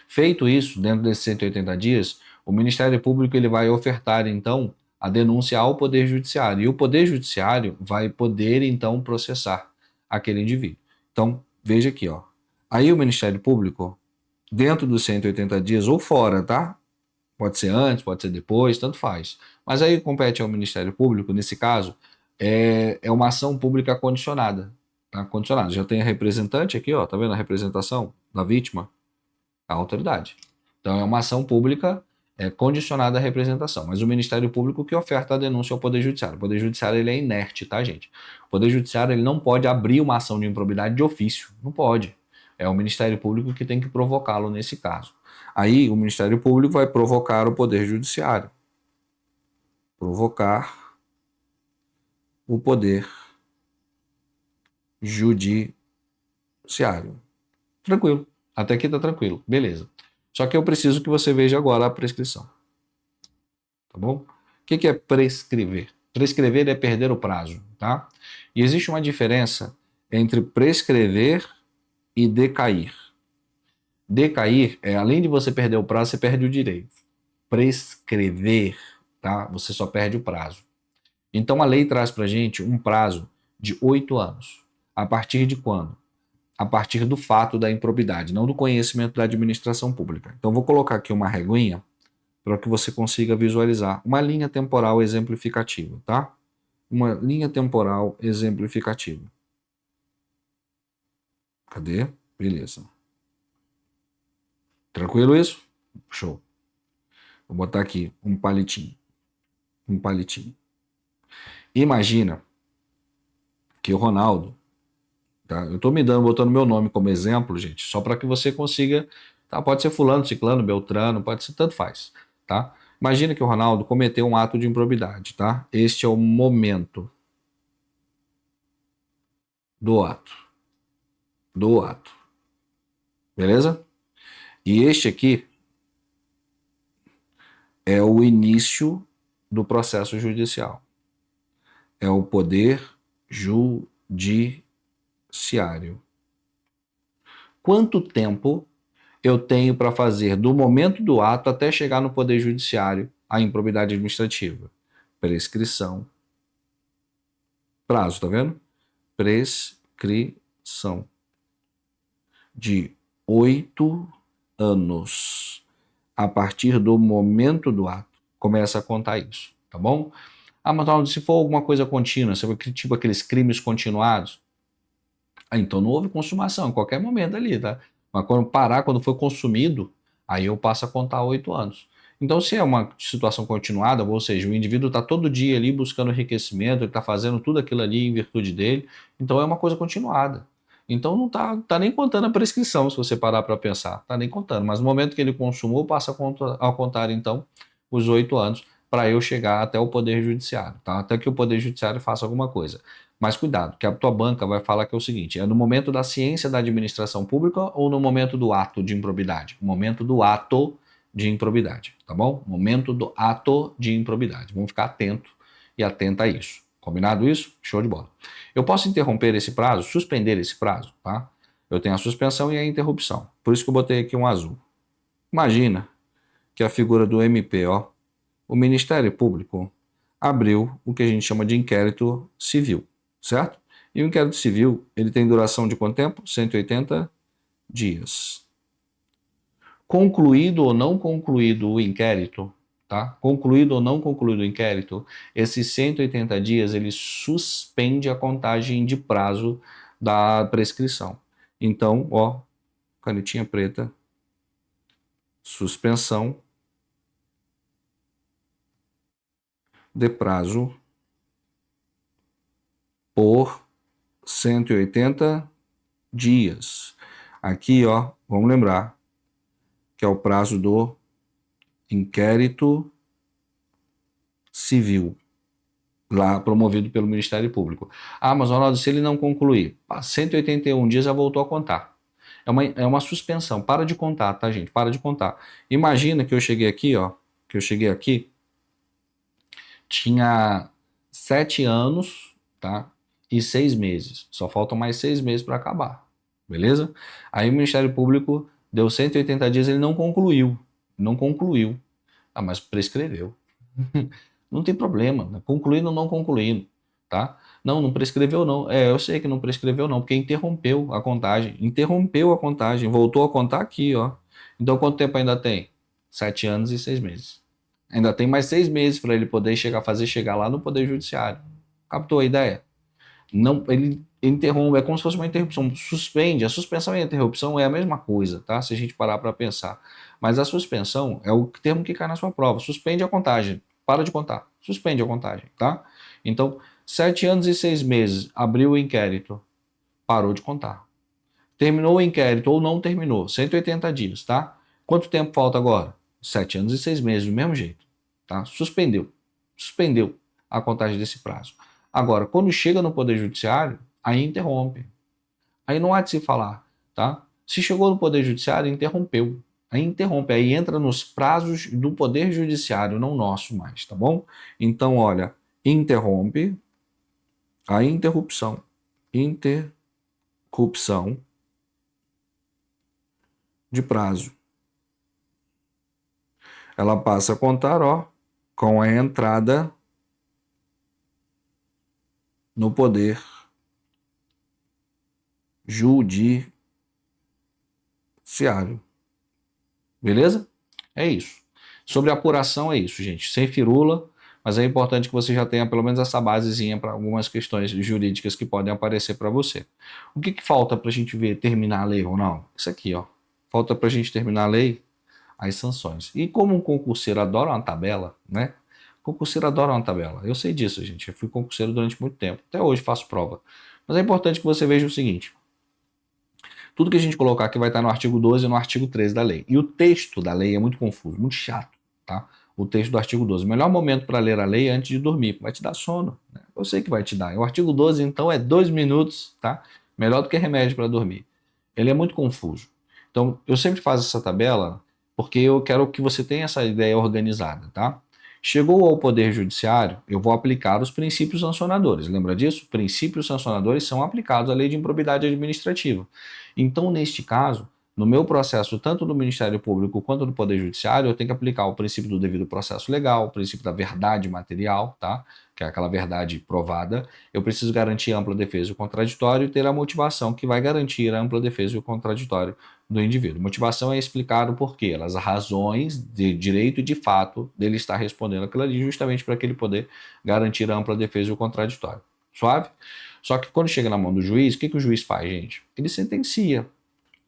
Feito isso, dentro desses 180 dias, o Ministério Público ele vai ofertar, então, a denúncia ao Poder Judiciário. E o Poder Judiciário vai poder, então, processar aquele indivíduo. Então, veja aqui, ó. Aí o Ministério Público, dentro dos 180 dias ou fora, tá? Pode ser antes, pode ser depois, tanto faz. Mas aí compete ao Ministério Público, nesse caso, é uma ação pública condicionada. Tá? Condicionada. Já tem a representante aqui, ó, tá vendo a representação da vítima? A autoridade. Então é uma ação pública condicionada à representação. Mas o Ministério Público que oferta a denúncia ao Poder Judiciário. O Poder Judiciário ele é inerte, tá, gente? O Poder Judiciário ele não pode abrir uma ação de improbidade de ofício. Não pode. É o Ministério Público que tem que provocá-lo nesse caso. Aí o Ministério Público vai provocar o Poder Judiciário. Provocar o Poder Judiciário. Tranquilo. Até aqui tá tranquilo. Beleza. Só que eu preciso que você veja agora a prescrição. Tá bom? O que é prescrever? Prescrever é perder o prazo, tá? E existe uma diferença entre prescrever e decair. Decair é, além de você perder o prazo, você perde o direito. Prescrever, tá? Você só perde o prazo. Então a lei traz pra gente um prazo de 8 anos. A partir de quando? A partir do fato da improbidade, não do conhecimento da administração pública. Então vou colocar aqui uma reguinha para que você consiga visualizar uma linha temporal exemplificativa, tá? Uma linha temporal exemplificativa. Cadê? Beleza. Tranquilo isso? Show. Vou botar aqui um palitinho. Um palitinho. Imagina que o Ronaldo, tá? Eu tô botando meu nome como exemplo, gente, só para que você consiga, tá? Pode ser fulano, ciclano, beltrano, pode ser tanto faz, tá? Imagina que o Ronaldo cometeu um ato de improbidade, tá? Este é o momento do ato. Do ato. Beleza? E este aqui é o início do processo judicial. É o poder judiciário. Quanto tempo eu tenho para fazer do momento do ato até chegar no poder judiciário a improbidade administrativa? Prescrição. Prazo, tá vendo? Prescrição. De 8 anos. A partir do momento do ato. Começa a contar isso, tá bom? Ah, mas se for alguma coisa contínua, tipo aqueles crimes continuados, então não houve consumação, em qualquer momento ali, tá? Mas quando for consumido, aí eu passo a contar 8 anos. Então, se é uma situação continuada, ou seja, o indivíduo está todo dia ali buscando enriquecimento, ele está fazendo tudo aquilo ali em virtude dele, então é uma coisa continuada. Então não tá nem contando a prescrição, se você parar para pensar, tá nem contando. Mas no momento que ele consumou, passa a contar então os 8 anos para eu chegar até o Poder Judiciário, tá? Até que o Poder Judiciário faça alguma coisa. Mas cuidado, que a tua banca vai falar que é o seguinte: é no momento da ciência da administração pública ou no momento do ato de improbidade? Momento do ato de improbidade, tá bom? Momento do ato de improbidade. Vamos ficar atento e atenta a isso. Combinado isso? Show de bola. Eu posso interromper esse prazo, suspender esse prazo, tá? Eu tenho a suspensão e a interrupção. Por isso que eu botei aqui um azul. Imagina que a figura do MP, ó, o Ministério Público abriu o que a gente chama de inquérito civil, certo? E o inquérito civil, ele tem duração de quanto tempo? 180 dias. Concluído ou não concluído o inquérito, tá? Concluído ou não concluído o inquérito, esses 180 dias ele suspende a contagem de prazo da prescrição. Então, ó, canetinha preta, suspensão de prazo por 180 dias. Aqui, ó, vamos lembrar que é o prazo do inquérito civil, lá promovido pelo Ministério Público. Ah, mas Ronaldo, se ele não concluir, 181 dias já voltou a contar. É uma suspensão. Para de contar, tá, gente? Para de contar. Imagina que eu cheguei aqui, ó, tinha 7 anos, tá? E 6 meses. Só faltam mais 6 meses para acabar. Beleza? Aí o Ministério Público deu 180 dias, ele não concluiu. Não concluiu. Ah, mas prescreveu. Não tem problema, né? Concluindo ou não concluindo, tá? Não, não prescreveu não. Eu sei que não prescreveu não, porque interrompeu a contagem. Interrompeu a contagem, voltou a contar aqui, ó. Então quanto tempo ainda tem? 7 anos e 6 meses. Ainda tem mais 6 meses para ele poder chegar lá no Poder Judiciário. Captou a ideia? Não, ele interrompe, é como se fosse uma interrupção, suspende. A suspensão e a interrupção é a mesma coisa, tá? Se a gente parar para pensar. Mas a suspensão é o termo que cai na sua prova. Suspende a contagem, para de contar, suspende a contagem, tá? Então, 7 anos e 6 meses, abriu o inquérito, parou de contar. Terminou o inquérito ou não terminou, 180 dias, tá? Quanto tempo falta agora? 7 anos e 6 meses, do mesmo jeito, tá? Suspendeu a contagem desse prazo. Agora, quando chega no Poder Judiciário, aí interrompe. Aí não há de se falar, tá? Se chegou no Poder Judiciário, interrompeu. Aí interrompe, aí entra nos prazos do Poder Judiciário, não nosso mais, tá bom? Então, olha, interrompe, a interrupção de prazo. Ela passa a contar, ó, com a entrada no Poder Judiciário. Beleza? É isso. Sobre a apuração é isso, gente. Sem firula, mas é importante que você já tenha pelo menos essa basezinha para algumas questões jurídicas que podem aparecer para você. O que falta para a gente ver terminar a lei ou não? Isso aqui, ó. Falta para a gente terminar a lei as sanções. E como um concurseiro adora uma tabela, né? Concurseiro adora uma tabela. Eu sei disso, gente. Eu fui concurseiro durante muito tempo. Até hoje faço prova. Mas é importante que você veja o seguinte. Tudo que a gente colocar aqui vai estar no artigo 12 e no artigo 13 da lei. E o texto da lei é muito confuso, muito chato, tá? O texto do artigo 12. O melhor momento para ler a lei é antes de dormir. Vai te dar sono, né? Eu sei que vai te dar. O artigo 12, então, é 2 minutos, tá? Melhor do que remédio para dormir. Ele é muito confuso. Então, eu sempre faço essa tabela porque eu quero que você tenha essa ideia organizada, tá? Chegou ao Poder Judiciário, eu vou aplicar os princípios sancionadores. Lembra disso? Princípios sancionadores são aplicados à lei de improbidade administrativa. Então, neste caso, no meu processo, tanto do Ministério Público quanto do Poder Judiciário, eu tenho que aplicar o princípio do devido processo legal, o princípio da verdade material, tá? Que é aquela verdade provada. Eu preciso garantir a ampla defesa e o contraditório e ter a motivação que vai garantir a ampla defesa e o contraditório do indivíduo. Motivação é explicar o porquê, as razões de direito e de fato dele estar respondendo aquilo ali, justamente para que ele poder garantir a ampla defesa e o contraditório. Suave? Só que quando chega na mão do juiz, o que o juiz faz, gente? Ele sentencia.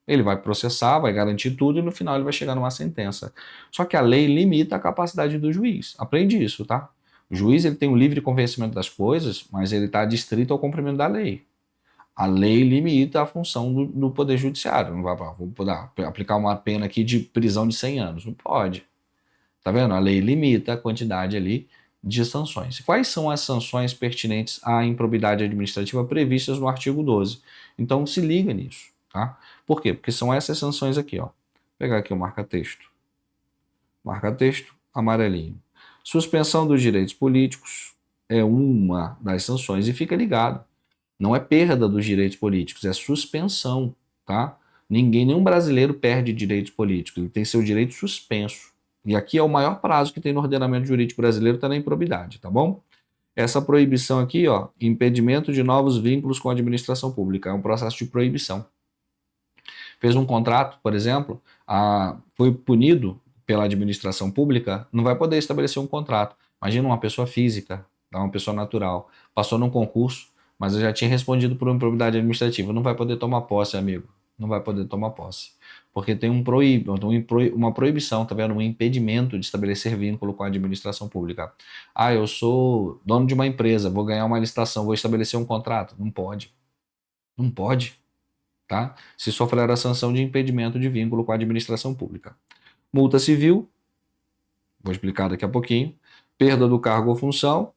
Ele vai processar, vai garantir tudo e no final ele vai chegar numa sentença. Só que a lei limita a capacidade do juiz. Aprende isso, tá? O juiz ele tem o livre convencimento das coisas, mas ele está adstrito ao cumprimento da lei. A lei limita a função do Poder Judiciário. Não vai vou aplicar uma pena aqui de prisão de 100 anos. Não pode. Tá vendo? A lei limita a quantidade ali de sanções. Quais são as sanções pertinentes à improbidade administrativa previstas no artigo 12? Então se liga nisso, tá? Por quê? Porque são essas sanções aqui, ó. Vou pegar aqui o marca-texto. Marca-texto, amarelinho. Suspensão dos direitos políticos é uma das sanções e fica ligado. Não é perda dos direitos políticos, é suspensão, tá? Nenhum brasileiro perde direitos políticos, ele tem seu direito suspenso. E aqui é o maior prazo que tem no ordenamento jurídico brasileiro, está na improbidade, tá bom? Essa proibição aqui, ó, impedimento de novos vínculos com a administração pública, é um processo de proibição. Fez um contrato, por exemplo, foi punido pela administração pública, não vai poder estabelecer um contrato. Imagina uma pessoa física, uma pessoa natural, passou num concurso, mas já tinha respondido por uma improbidade administrativa, não vai poder tomar posse, amigo. Não vai poder tomar posse. Porque tem uma proibição, tá vendo? Um impedimento de estabelecer vínculo com a administração pública. Ah, eu sou dono de uma empresa, vou ganhar uma licitação, vou estabelecer um contrato. Não pode. Não pode, tá? Se sofrer a sanção de impedimento de vínculo com a administração pública. Multa civil, vou explicar daqui a pouquinho. Perda do cargo ou função,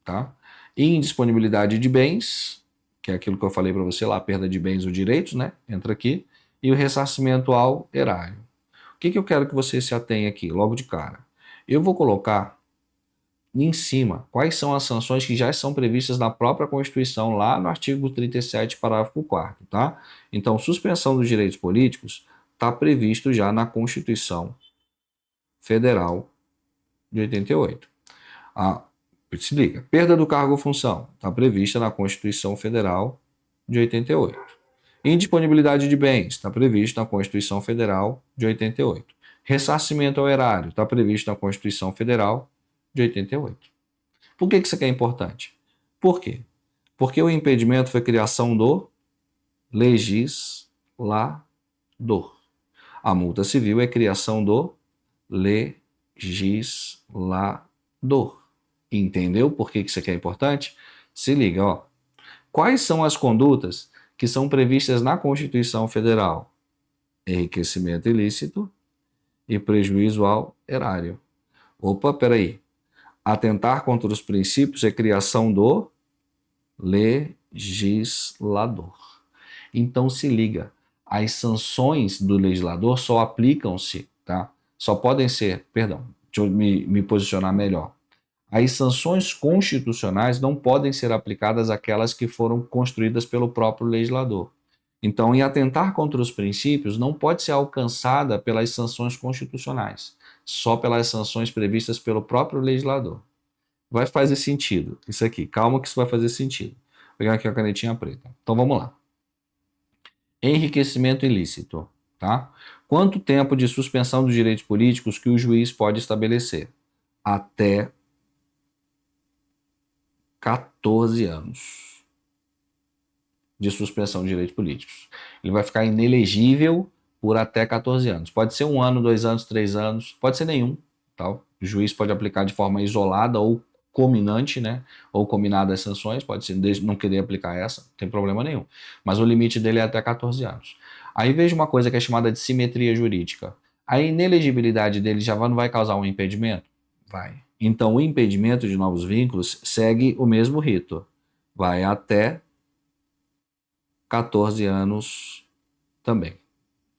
tá? Indisponibilidade de bens, que é aquilo que eu falei para você lá, perda de bens ou direitos, né? Entra aqui. E o ressarcimento ao erário. O que eu quero que você se atenha aqui, logo de cara? Eu vou colocar em cima quais são as sanções que já são previstas na própria Constituição, lá no artigo 37, parágrafo 4º, tá? Então, suspensão dos direitos políticos está previsto já na Constituição Federal de 88. Se liga, perda do cargo ou função está prevista na Constituição Federal de 88. Indisponibilidade de bens está previsto na Constituição Federal de 88. Ressarcimento ao erário está previsto na Constituição Federal de 88. Por que isso aqui é importante? Por quê? Porque o impedimento foi criação do legislador. A multa civil é criação do legislador. Entendeu por que isso aqui é importante? Se liga, ó. Quais são as condutas que são previstas na Constituição Federal? Enriquecimento ilícito e prejuízo ao erário. Opa, peraí. Atentar contra os princípios é criação do legislador. Então se liga, as sanções do legislador só aplicam-se, tá? Só podem ser, perdão, deixa eu me posicionar melhor. As sanções constitucionais não podem ser aplicadas àquelas que foram construídas pelo próprio legislador. Então, em atentar contra os princípios, não pode ser alcançada pelas sanções constitucionais, só pelas sanções previstas pelo próprio legislador. Vai fazer sentido isso aqui, calma que isso vai fazer sentido. Vou pegar aqui a canetinha preta. Então, vamos lá. Enriquecimento ilícito, tá? Quanto tempo de suspensão dos direitos políticos que o juiz pode estabelecer? Até 14 anos de suspensão de direitos políticos. Ele vai ficar inelegível por até 14 anos. Pode ser 1 ano, 2 anos, 3 anos, pode ser nenhum. Tá? O juiz pode aplicar de forma isolada ou cominante, né? Ou combinada as sanções, pode ser não querer aplicar essa, não tem problema nenhum. Mas o limite dele é até 14 anos. Aí veja uma coisa que é chamada de simetria jurídica. A inelegibilidade dele já não vai causar um impedimento? Vai. Então, o impedimento de novos vínculos segue o mesmo rito. Vai até 14 anos também.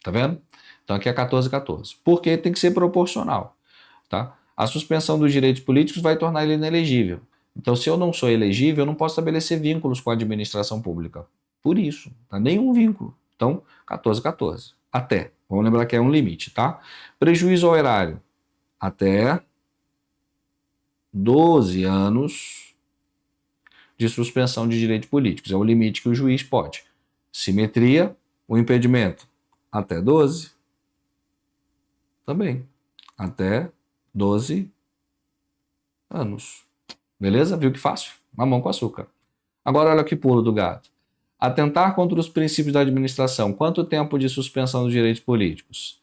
Tá vendo? Então, aqui é 14, 14. Porque tem que ser proporcional. Tá? A suspensão dos direitos políticos vai tornar ele inelegível. Então, se eu não sou elegível, eu não posso estabelecer vínculos com a administração pública. Por isso, tá? Nenhum vínculo. Então, 14, 14. Até. Vamos lembrar que é um limite, tá? Prejuízo ao erário. Até 12 anos de suspensão de direitos políticos. É o limite que o juiz pode. Simetria, o impedimento. Até 12. Também. Até 12 anos. Beleza? Viu que fácil? Mamão com açúcar. Agora olha que pulo do gato. Atentar contra os princípios da administração. Quanto tempo de suspensão dos direitos políticos?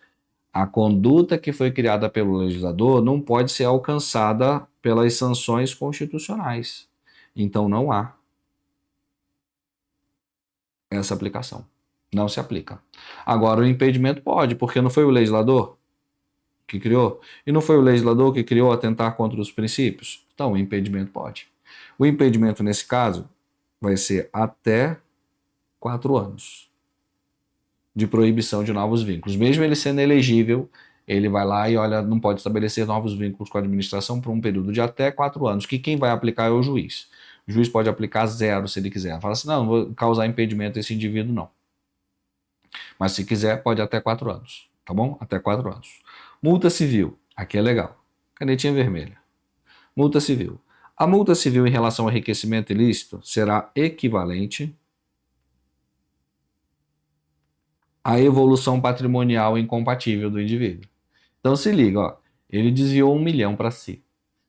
A conduta que foi criada pelo legislador não pode ser alcançada pelas sanções constitucionais. Então não há essa aplicação. Não se aplica. Agora o impedimento pode, porque não foi o legislador que criou? E não foi o legislador que criou atentar contra os princípios? Então o impedimento pode. O impedimento nesse caso vai ser até 4 anos de proibição de novos vínculos. Mesmo ele sendo elegível, ele vai lá e olha, não pode estabelecer novos vínculos com a administração por um período de até 4 anos, que quem vai aplicar é o juiz. O juiz pode aplicar 0 se ele quiser. Fala assim, não vou causar impedimento a esse indivíduo, não. Mas se quiser, pode até 4 anos, tá bom? Até 4 anos. Multa civil, aqui é legal. Canetinha vermelha. Multa civil. A multa civil em relação ao enriquecimento ilícito será equivalente à evolução patrimonial incompatível do indivíduo. Então se liga, ó, ele desviou 1 milhão para si.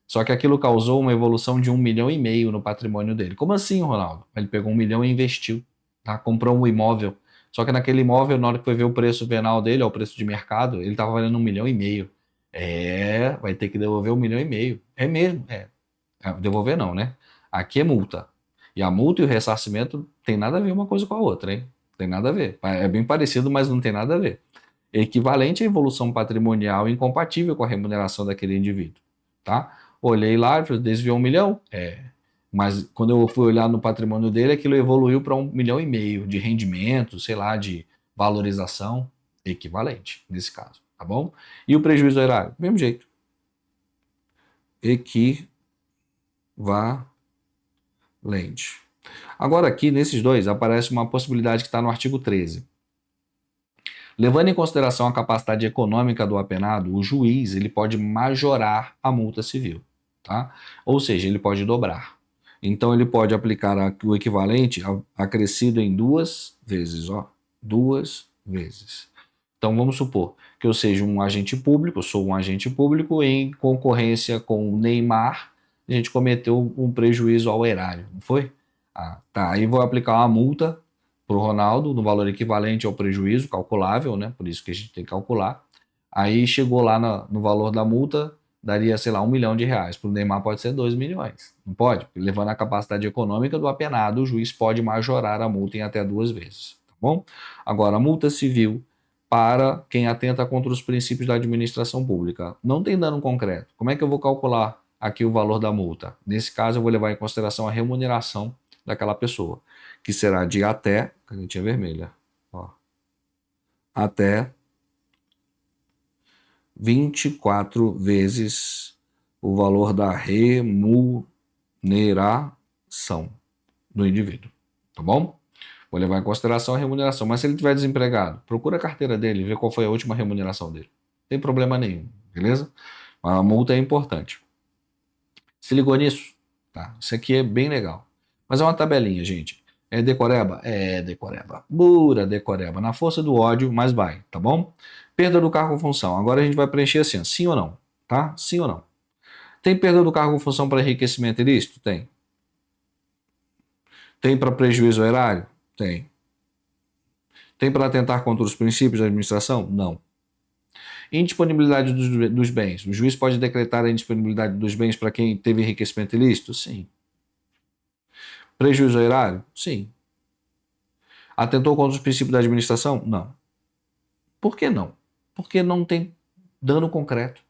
Só que aquilo causou uma evolução de 1,5 milhão no patrimônio dele. Como assim, Ronaldo? Ele pegou 1 milhão e investiu, tá? Comprou um imóvel. Só que naquele imóvel, na hora que foi ver o preço venal dele, ó, o preço de mercado, ele estava valendo 1,5 milhão. Vai ter que devolver 1,5 milhão. É mesmo, devolver não, né? Aqui é multa. E a multa e o ressarcimento tem nada a ver uma coisa com a outra, hein? Tem nada a ver. É bem parecido, mas não tem nada a ver. Equivalente à evolução patrimonial incompatível com a remuneração daquele indivíduo, tá? Olhei lá, desviou 1 milhão? Mas quando eu fui olhar no patrimônio dele, aquilo evoluiu para 1,5 milhão de rendimento, sei lá, de valorização equivalente, nesse caso, tá bom? E o prejuízo erário? Mesmo jeito. Equivalente. Agora aqui, nesses dois, aparece uma possibilidade que está no artigo 13. Levando em consideração a capacidade econômica do apenado, o juiz ele pode majorar a multa civil, tá? Ou seja, ele pode dobrar. Então ele pode aplicar o equivalente acrescido em 2 vezes, ó, 2 vezes. Então vamos supor que eu seja um agente público, eu sou um agente público em concorrência com o Neymar, a gente cometeu um prejuízo ao erário, não foi? Tá, aí vou aplicar uma multa para o Ronaldo no valor equivalente ao prejuízo calculável, né? Por isso que a gente tem que calcular. Aí chegou lá no valor da multa, daria, sei lá, 1 milhão de reais. Para o Neymar pode ser 2 milhões. Não pode? Levando a capacidade econômica do apenado, o juiz pode majorar a multa em até 2 vezes. Tá bom? Agora, a multa civil para quem atenta contra os princípios da administração pública. Não tem dano concreto. Como é que eu vou calcular aqui o valor da multa? Nesse caso, eu vou levar em consideração a remuneração daquela pessoa, que será de até, canetinha vermelha, ó, até 24 vezes o valor da remuneração do indivíduo, tá bom? Vou levar em consideração a remuneração, mas se ele estiver desempregado, procura a carteira dele, vê qual foi a última remuneração dele. Não tem problema nenhum, beleza? Mas a multa é importante. Se ligou nisso? Tá? Isso aqui é bem legal. Mas é uma tabelinha, gente. É decoreba? É decoreba. Pura decoreba. Na força do ódio, mas vai, tá bom? Perda do cargo ou função. Agora a gente vai preencher assim, sim ou não, tá? Sim ou não. Tem perda do cargo ou função para enriquecimento ilícito? Tem. Tem para prejuízo erário? Tem. Tem para atentar contra os princípios da administração? Não. Indisponibilidade dos bens. O juiz pode decretar a indisponibilidade dos bens para quem teve enriquecimento ilícito? Sim. Prejuízo erário? Sim. Atentou contra os princípios da administração? Não. Por que não? Porque não tem dano concreto.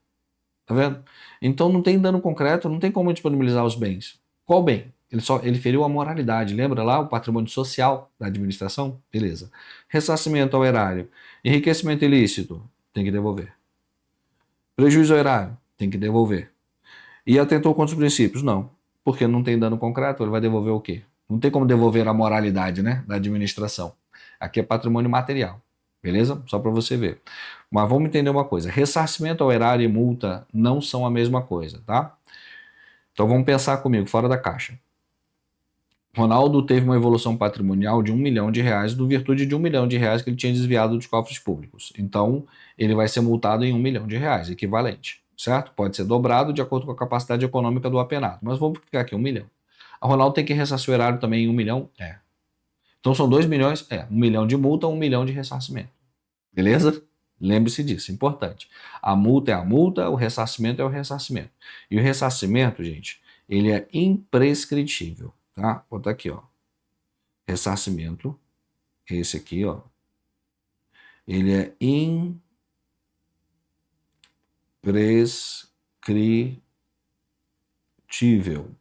Tá vendo? Então não tem dano concreto, não tem como disponibilizar os bens. Qual bem? Ele feriu a moralidade. Lembra lá o patrimônio social da administração? Beleza. Ressarcimento ao erário. Enriquecimento ilícito? Tem que devolver. Prejuízo ao erário? Tem que devolver. E atentou contra os princípios? Não. Porque não tem dano concreto, ele vai devolver o quê? Não tem como devolver a moralidade, né, da administração. Aqui é patrimônio material, beleza? Só para você ver. Mas vamos entender uma coisa: ressarcimento ao erário e multa não são a mesma coisa, tá? Então vamos pensar comigo, fora da caixa. Ronaldo teve uma evolução patrimonial de 1 milhão de reais, do virtude de 1 milhão de reais que ele tinha desviado dos cofres públicos. Então, ele vai ser multado em 1 milhão de reais, equivalente, certo? Pode ser dobrado de acordo com a capacidade econômica do apenado. Mas vamos ficar aqui, 1 milhão. A Ronaldo tem que ressarcir o erário também em 1 milhão? Então são 2 milhões? 1 milhão de multa, 1 milhão de ressarcimento. Beleza? Lembre-se disso, importante. A multa é a multa, o ressarcimento é o ressarcimento. E o ressarcimento, gente, ele é imprescritível. Tá? Vou botar aqui, ó. Ressarcimento. Esse aqui, ó. Ele é imprescritível.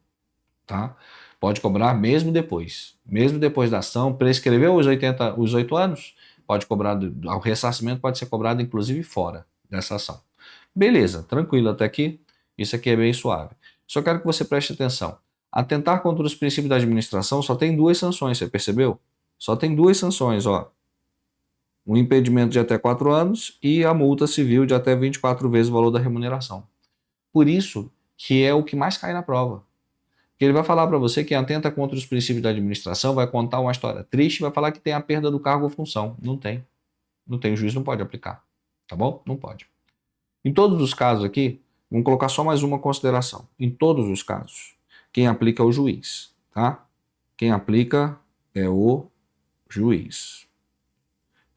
Tá? Pode cobrar mesmo depois. Mesmo depois da ação. Prescreveu os 8 anos? Pode cobrar. O ressarcimento pode ser cobrado, inclusive, fora dessa ação. Beleza, tranquilo até aqui. Isso aqui é bem suave. Só quero que você preste atenção. Atentar contra os princípios da administração só tem 2 sanções, você percebeu? Só tem 2 sanções, ó. O impedimento de até 4 anos e a multa civil de até 24 vezes o valor da remuneração. Por isso que é o que mais cai na prova. Que ele vai falar para você que atenta contra os princípios da administração, vai contar uma história triste, vai falar que tem a perda do cargo ou função. Não tem. Não tem, o juiz não pode aplicar. Tá bom? Não pode. Em todos os casos aqui, vamos colocar só mais uma consideração. Em todos os casos, quem aplica é o juiz, tá? Quem aplica é o juiz.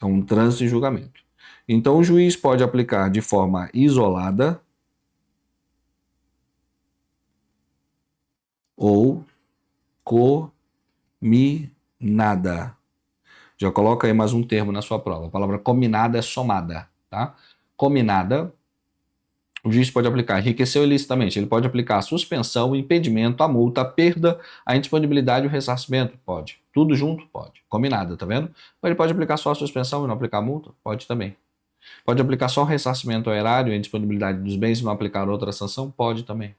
É um trânsito em julgamento. Então, o juiz pode aplicar de forma isolada ou cominada. Já coloca aí mais um termo na sua prova. A palavra cominada é somada, tá? Cominada, o juiz pode aplicar enriqueceu ilicitamente. Ele pode aplicar a suspensão, o impedimento, a multa, a perda, a indisponibilidade e o ressarcimento. Pode. Tudo junto? Pode. Combinada, tá vendo? Ou ele pode aplicar só a suspensão e não aplicar a multa? Pode também. Pode aplicar só o ressarcimento ao erário e a indisponibilidade dos bens e não aplicar outra sanção? Pode também.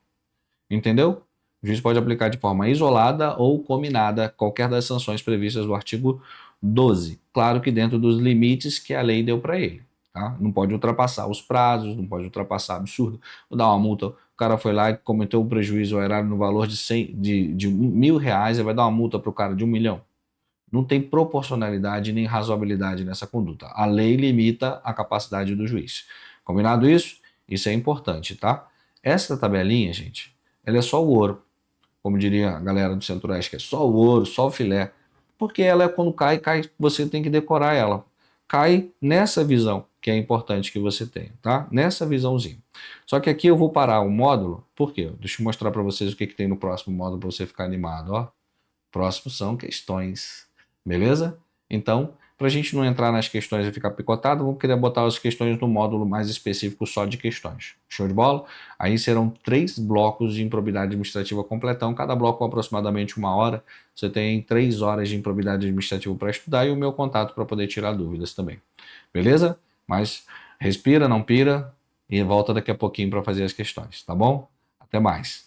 Entendeu? O juiz pode aplicar de forma isolada ou combinada qualquer das sanções previstas no artigo 12. Claro que dentro dos limites que a lei deu para ele. Tá? Não pode ultrapassar os prazos, não pode ultrapassar absurdo. Vou dar uma multa, o cara foi lá e cometeu um prejuízo ao erário no valor de R$ 1.000, ele vai dar uma multa para o cara de 1 milhão. Não tem proporcionalidade nem razoabilidade nessa conduta. A lei limita a capacidade do juiz. Combinado isso? Isso é importante, tá? Essa tabelinha, gente, ela é só o ouro. Como diria a galera do Centro-Oeste, que é só o ouro, só o filé. Porque ela é quando cai, você tem que decorar ela. Cai nessa visão, que é importante que você tenha, tá? Nessa visãozinha. Só que aqui eu vou parar o módulo, por quê? Deixa eu mostrar para vocês o que tem no próximo módulo para você ficar animado, ó. Próximo são questões, beleza? Então, para a gente não entrar nas questões e ficar picotado, vamos querer botar as questões no módulo mais específico só de questões. Show de bola? Aí serão 3 blocos de improbidade administrativa completão, cada bloco com aproximadamente 1 hora. Você tem 3 horas de improbidade administrativa para estudar e o meu contato para poder tirar dúvidas também. Beleza? Mas respira, não pira e volta daqui a pouquinho para fazer as questões, tá bom? Até mais.